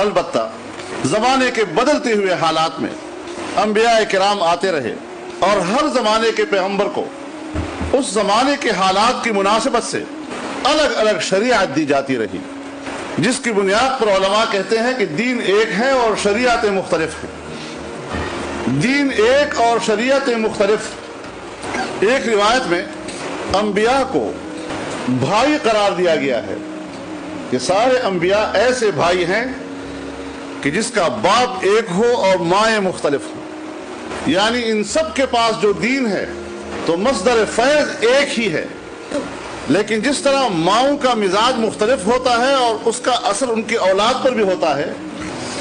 البتہ زمانے کے بدلتے ہوئے حالات میں انبیاء کرام آتے رہے اور ہر زمانے کے پیغمبر کو اس زمانے کے حالات کی مناسبت سے الگ الگ شریعت دی جاتی رہی، جس کی بنیاد پر علماء کہتے ہیں کہ دین ایک ہے اور شریعتیں مختلف ہیں۔ دین ایک اور شریعتیں مختلف۔ ایک روایت میں انبیاء کو بھائی قرار دیا گیا ہے کہ سارے انبیاء ایسے بھائی ہیں کہ جس کا باپ ایک ہو اور مائیں مختلف ہوں، یعنی ان سب کے پاس جو دین ہے تو مصدر فیض ایک ہی ہے، لیکن جس طرح ماؤں کا مزاج مختلف ہوتا ہے اور اس کا اثر ان کی اولاد پر بھی ہوتا ہے،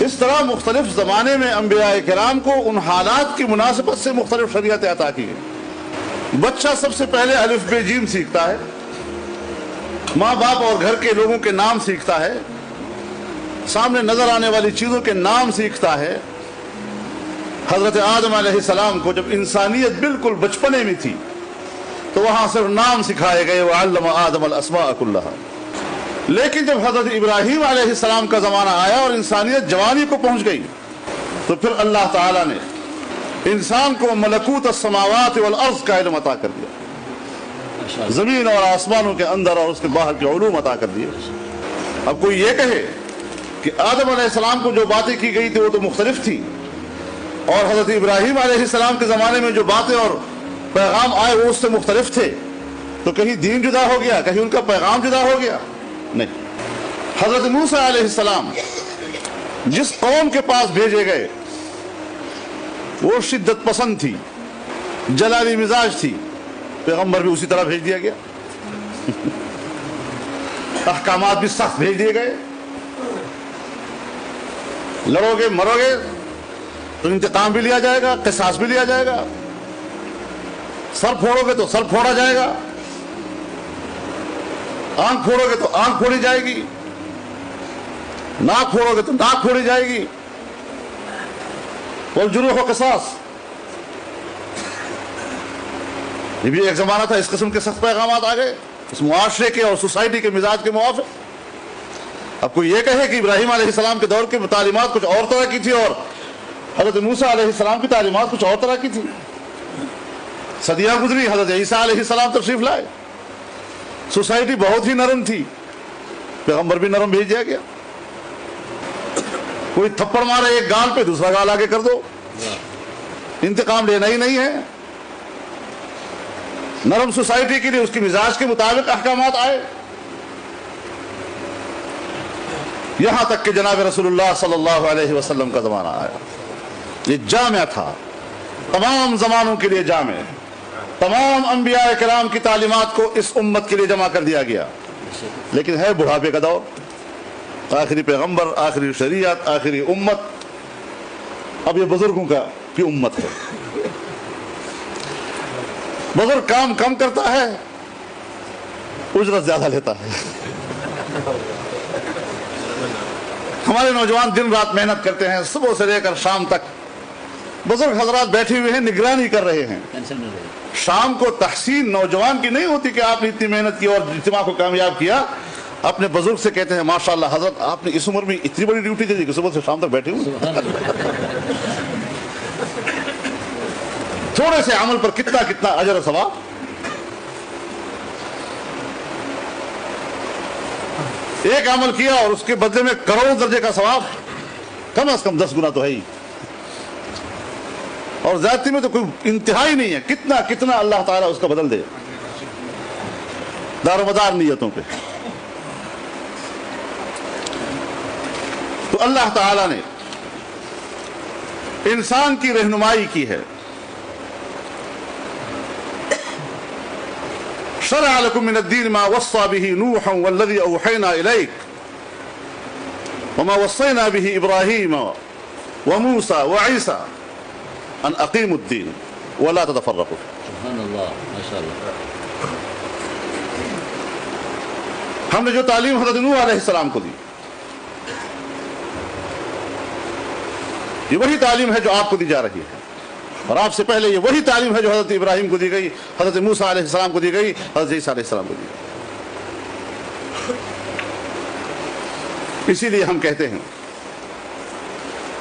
اس طرح مختلف زمانے میں انبیاء کرام کو ان حالات کی مناسبت سے مختلف شریعتیں عطا کی گئی۔ بچہ سب سے پہلے الف بے جیم سیکھتا ہے، ماں باپ اور گھر کے لوگوں کے نام سیکھتا ہے، سامنے نظر آنے والی چیزوں کے نام سیکھتا ہے۔ حضرت آدم علیہ السلام کو جب انسانیت بالکل بچپنے میں تھی تو وہاں صرف نام سکھائے گئے، وَعَلَّمَ آدَمَ الْأَسْمَاءَ كُلَّهَا۔ لیکن جب حضرت ابراہیم علیہ السلام کا زمانہ آیا اور انسانیت جوانی کو پہنچ گئی تو پھر اللہ تعالیٰ نے انسان کو ملکوت السماوات والارض کا علم عطا کر دیا، زمین اور آسمانوں کے اندر اور اس کے باہر کے علوم عطا کر دیے۔ اب کوئی یہ کہے کہ آدم علیہ السلام کو جو باتیں کی گئی تھی وہ تو مختلف تھی، اور حضرت ابراہیم علیہ السلام کے زمانے میں جو باتیں اور پیغام آئے وہ اس سے مختلف تھے، تو کہیں دین جدا ہو گیا، کہیں ان کا پیغام جدا ہو گیا؟ نہیں۔ حضرت موسیٰ علیہ السلام جس قوم کے پاس بھیجے گئے وہ شدت پسند تھی، جلالی مزاج تھی، پیغمبر بھی اسی طرح بھیج دیا گیا، احکامات بھی سخت بھیج دیے گئے۔ لڑو گے مرو گے تو انتقام بھی لیا جائے گا، قصاص بھی لیا جائے گا، سر پھوڑو گے تو سر پھوڑا جائے گا، آنکھ پھوڑو گے تو آنکھ پھوڑی جائے گی، ناک پھوڑو گے تو ناک پھوڑی جائے گی، والجروح قصاص۔ یہ بھی ایک زمانہ تھا، اس قسم کے سخت پیغامات آ گئے اس معاشرے کے اور سوسائٹی کے مزاج کے موافق۔ اب کوئی یہ کہے کہ ابراہیم علیہ السلام کے دور کی تعلیمات کچھ اور طرح کی تھی اور حضرت موسیٰ علیہ السلام کی تعلیمات کچھ اور طرح کی تھی، صدیاں گزری، حضرت عیسیٰ علیہ السلام تشریف لائے، سوسائٹی بہت ہی نرم تھی، پیغمبر بھی نرم بھیج دیا گیا۔ کوئی تھپڑ مارے ایک گال پہ دوسرا گال آگے کر دو، انتقام لینا ہی نہیں ہے۔ نرم سوسائٹی کے لیے اس کی مزاج کے مطابق احکامات آئے، یہاں تک کہ جناب رسول اللہ صلی اللہ علیہ وسلم کا زمانہ آیا۔ یہ جامع تھا، تمام زمانوں کے لیے جامع، تمام انبیاء کرام کی تعلیمات کو اس امت کے لیے جمع کر دیا گیا۔ لیکن ہے بڑھاپے کا دور، آخری پیغمبر، آخری شریعت، آخری امت، اب یہ بزرگوں کا کی امت ہے۔ بزرگ کام کم کرتا ہے، اجرت زیادہ لیتا ہے۔ ہمارے نوجوان دن رات محنت کرتے ہیں، صبح سے لے کر شام تک، بزرگ حضرات بیٹھے ہوئے ہیں، نگرانی کر رہے ہیں۔ شام کو تحسین نوجوان کی نہیں ہوتی کہ آپ نے اتنی محنت کی اور اجتماع کو کامیاب کیا، اپنے بزرگ سے کہتے ہیں ماشاءاللہ حضرت آپ نے اس عمر میں اتنی بڑی ڈیوٹی دے دی کہ صبح سے شام تک بیٹھے ہوں۔ تھوڑے سے عمل پر کتنا کتنا اجر و ثواب۔ ایک عمل کیا اور اس کے بدلے میں کروڑ درجے کا ثواب، کم از کم 10 گنا تو ہے ہی، اور زیادتی میں تو کوئی انتہا ہی نہیں ہے، کتنا کتنا اللہ تعالیٰ اس کا بدل دے، دار و مدار نیتوں پہ۔ تو اللہ تعالیٰ نے انسان کی رہنمائی کی ہے۔ شرع لكم من الدين ما وصى به نوحا والذي أوحينا إليك وما وصينا به إبراهيم وموسى وعيسى أن أقيموا الدين ولا تتفرقوا۔ سبحان اللہ، ماشاء اللہ۔ ہم نے جو تعلیم حضرت نوح علیہ السلام کو دی، یہ وہی تعلیم ہے جو آپ کو دی جا رہی ہے، اور آپ سے پہلے یہ وہی تعلیم ہے جو حضرت ابراہیم کو دی گئی، حضرت موسیٰ علیہ السلام کو دی گئی، حضرت عیسیٰ علیہ السلام کو دی گئی۔ اسی لیے ہم کہتے ہیں